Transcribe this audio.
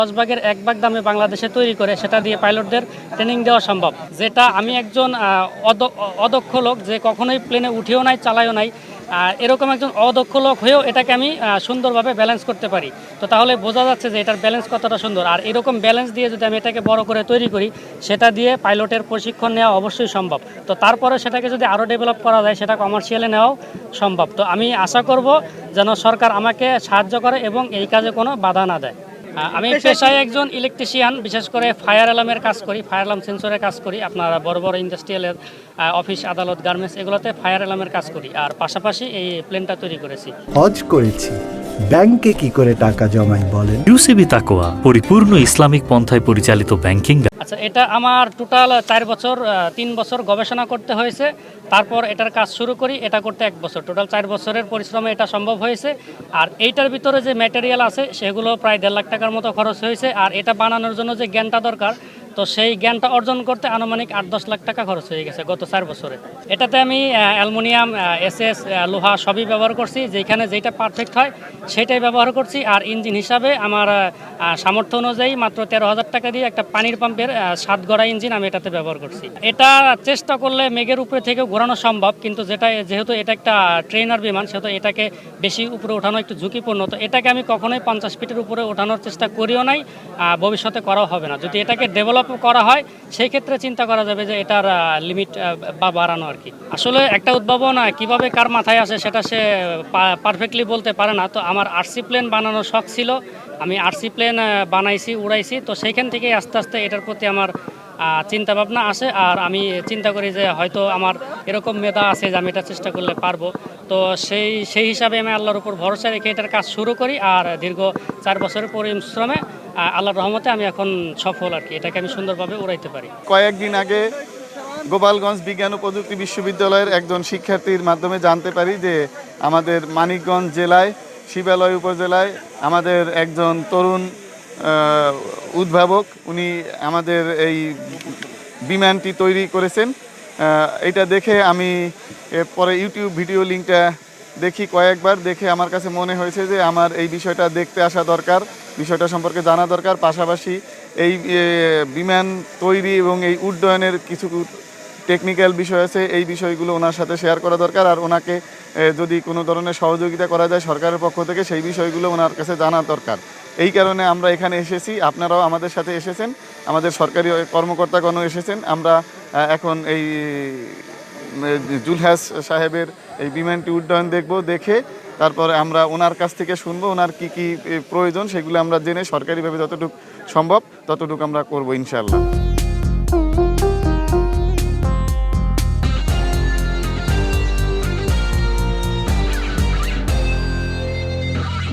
10 ভাগের 1 ভাগ দামে বাংলাদেশে তৈরি করে সেটা দিয়ে পাইলটদের ট্রেনিং দেওয়া সম্ভব। যেটা আমি একজন অদক্ষ লোক, যে কখনোই প্লেনে উঠেও নাই, চালায়ও নাই, এরকম একজন অদক্ষ লোক হয়েও এটাকে আমি সুন্দরভাবে ব্যালেন্স করতে পারি। তো তাহলে বোঝা যাচ্ছে যে এটার ব্যালেন্স কতটা সুন্দর। আর এরকম ব্যালেন্স দিয়ে যদি আমি এটাকে বড় করে তৈরি করি, সেটা দিয়ে পাইলটের প্রশিক্ষণ নেওয়া অবশ্যই সম্ভব। তো তারপরে সেটাকে যদি আরও ডেভেলপ করা যায়, সেটা কমার্শিয়ালে নেওয়াও সম্ভব। তো আমি আশা করব যেন সরকার আমাকে সাহায্য করে এবং এই কাজে কোনো বাধা না দেয়। আমি পেশায় একজন ইলেকট্রিশিয়ান, বিশেষ করে ফায়ার অ্যালার্মের কাজ করি, ফায়ার অ্যালার্ম সেন্সরের কাজ করি। আপনারা বড় বড় ইন্ডাস্ট্রিয়ালের অফিস, আদালত, গার্মেন্টস এগুলোতে ফায়ার অ্যালার্মের কাজ করি। আর পাশাপাশি এই প্লেনটা তৈরি করেছি। হজ করেছি, ব্যাংকে কি করে টাকা জমাই বলেন? ইউসিবি তাকওয়া পরিপূর্ণ ইসলামিক পন্থায় পরিচালিত ব্যাংকিং। আচ্ছা, এটা আমার টোটাল 4 বছর, 3 বছর গবেষণা করতে হয়েছে। তারপর এটার কাজ শুরু করি, এটা করতে 1 বছর, টোটাল 4 বছরের পরিশ্রমে এটা সম্ভব হয়েছে। আর এইটার ভিতরে যে ম্যাটেরিয়াল আছে সেগুলো প্রায় 1.5 লাখ টাকার মতো খরচ হয়েছে। আর এটা বানানোর জন্য যে জ্ঞানটা দরকার, তো সেই জ্ঞানটা অর্জন করতে আনুমানিক 8-10 লাখ টাকা খরচ হয়ে গেছে গত 4 বছরে। এটাতে আমি অ্যালুমিনিয়াম, এসএস, লোহা সবই ব্যবহার করছি। যেখানে যেটা পারফেক্ট হয় সেটাই ব্যবহার করছি। আর ইঞ্জিন হিসাবে আমার সামর্থ্য অনুযায়ী মাত্র 13,000 টাকা দিয়ে একটা পানির পাম্পের 7 গড়া ইঞ্জিন আমি এটাতে ব্যবহার করছি। এটা চেষ্টা করলে মেঘের উপরে থেকেও ঘোরানো সম্ভব, কিন্তু যেহেতু এটা একটা ট্রেনার বিমান, সেহেতু এটাকে বেশি উপরে ওঠানো একটু ঝুঁকিপূর্ণ। তো এটাকে আমি কখনোই 50 ফিটের উপরে ওঠানোর চেষ্টা করিও নাই, ভবিষ্যতে করাও হবে না। যদি এটাকে ডেভেলপ করা হয় সেই ক্ষেত্রে চিন্তা করা যাবে যে এটার লিমিট বা বাড়ানো আর কি। আসলে একটা উদ্ভাবন কিভাবে কার মাথায় আসে সেটা সে পারফেক্টলি বলতে পারে না। তো আমার আরসি প্লেন বানানোর শখ ছিল, আমি আরসি প্লেন বানাইছি, উড়াইছি। তো সেইখান থেকে আস্তে আস্তে এটার প্রতি আমার চিন্তা ভাবনা আসে। আর আমি চিন্তা করি যে হয়তো আমার এরকম মেধা আছে যে আমি এটা চেষ্টা করলে পারবো। তো সেই হিসাবে আমি আল্লাহর উপর ভরসা রেখে এটার কাজ শুরু করি। আর দীর্ঘ 4 বছরের পরিশ্রমে আল্লাহর রহমতে আমি এখন সফল আর কি, এটাকে আমি সুন্দরভাবে উড়াইতে পারি। কয়েকদিন আগে গোপালগঞ্জ বিজ্ঞান ও প্রযুক্তি বিশ্ববিদ্যালয়ের একজন শিক্ষার্থীর মাধ্যমে জানতে পারি যে আমাদের মানিকগঞ্জ জেলায় শিবালয় উপজেলায় আমাদের একজন তরুণ উদ্ভাবক, উনি আমাদের এই বিমানটি তৈরি করেছেন। এটা দেখে আমি পরে ইউটিউব ভিডিও লিঙ্কটা দেখি, কয়েকবার দেখে আমার কাছে মনে হয়েছে যে আমার এই বিষয়টা দেখতে আসা দরকার, বিষয়টা সম্পর্কে জানা দরকার। পাশাপাশি এই বিমান তৈরি এবং এই উড্ডয়নের কিছু টেকনিক্যাল বিষয় আছে, এই বিষয়গুলো ওনার সাথে শেয়ার করা দরকার। আর ওনাকে যদি কোনো ধরনের সহযোগিতা করা যায় সরকারের পক্ষ থেকে, সেই বিষয়গুলো ওনার কাছে জানা দরকার। এই কারণে আমরা এখানে এসেছি, আপনারাও আমাদের সাথে এসেছেন, আমাদের সরকারি কর্মকর্তাগণও এসেছেন। আমরা এখন এই জুলহাস সাহেবের এই বিমানটি উড্ডয়ন দেখব, দেখে তারপরে আমরা ওনার কাছ থেকে শুনবো ওনার কি কি প্রয়োজন, সেগুলো আমরা জেনে সরকারিভাবে যতটুকু সম্ভব ততটুকু আমরা করবো ইনশাআল্লাহ।